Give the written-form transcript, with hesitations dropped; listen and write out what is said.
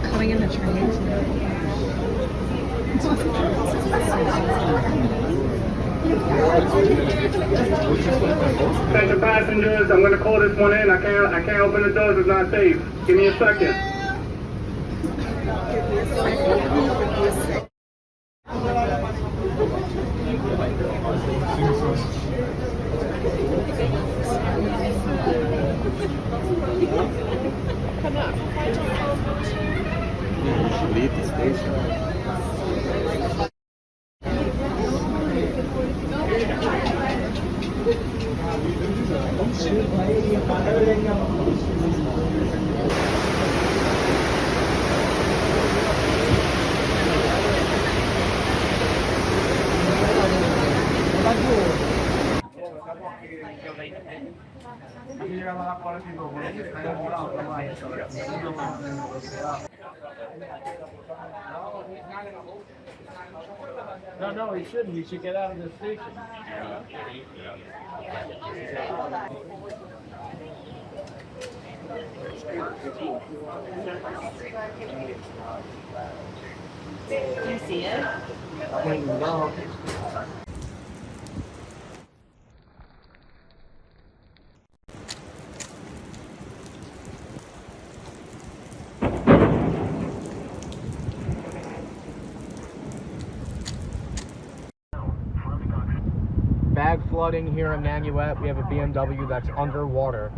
coming in the train Attention passengers, I'm gonna call this one in. I can't open the doors, it's not safe. Give me a second. You should leave the station. No, he shouldn't. He should get out of the station. Do you see it? No. Bag flooding here in Nanuet. We have a BMW that's underwater.